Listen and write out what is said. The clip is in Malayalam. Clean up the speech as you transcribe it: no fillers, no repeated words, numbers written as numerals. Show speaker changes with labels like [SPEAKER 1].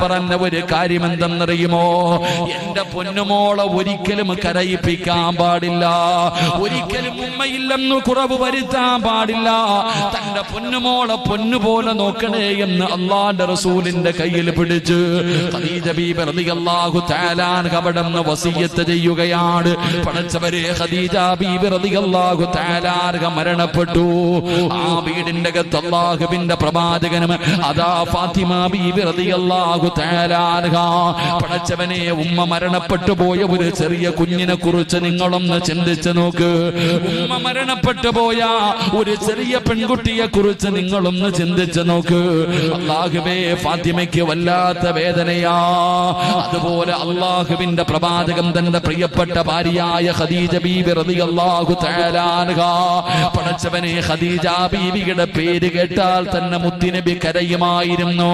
[SPEAKER 1] പറഞ്ഞ ഒരു കാര്യം എന്തെന്നറിയുമോ? എന്റെ പൊന്നുമോളെ ഒരിക്കലും കരയിപ്പിക്കാൻ പാടില്ല, ഒരിക്കലും ഉമ്മയില്ലെന്ന് കുറവ് വരുത്താൻ പാടില്ല. തന്റെ പൊന്നുമോളെ പൊന്നുപോലെ നോക്കണേ എന്ന് അള്ളാന്റെ റസൂലിന്റെ കയ്യിൽ പിടിച്ച് ഖദീജ ബീബി റളിയല്ലാഹു തആല അൻഹ അവിടുന്ന് വസിയത്ത് ചെയ്യുകയാണ്. പടച്ചവരെ, ഖദീജ ബീബി റളിയല്ലാഹു തആല അൻഹ മരണപ്പെട്ടു. ആ വീടിന്റെ അകത്ത് അല്ലാഹുവിന്റെ പ്രവാചകനും അതാ ഫാത്തിമ ബീബി റളിയല്ലാഹു തആല അൻഹ. പടച്ചവനെ, ഉമ്മ മരണപ്പെട്ടു പോയ ഒരു ചെറിയ കുഞ്ഞിനെ കുറിച്ച് നിങ്ങളൊന്ന് ചിന്തിച്ചു നോക്ക്. ഉമ്മ മരണപ്പെട്ടു പോയ ഒരു ചെറിയ പെൺകുട്ടിയെ കുറിച്ച് നിങ്ങളൊന്ന് ചിന്തിച്ചു നോക്ക്. അല്ലാഹുവേ, ഫാത്തിമയ്ക്ക് വല്ലാത്ത വേദനയാ. അതുപോലെ അല്ലാഹുവിന്റെ പ്രവാചകൻ തന്റെ പ്രിയപ്പെട്ട ഭാര്യയായ ഖദീജ ബീബി റളിയല്ലാഹു തആല അൻഹ. പടച്ചവനെ, ഖദീജ ബീവിയുടെ പേര് കേട്ടാൽ തന്നെ മുത്തുനബി കരയുമായിരുന്നു.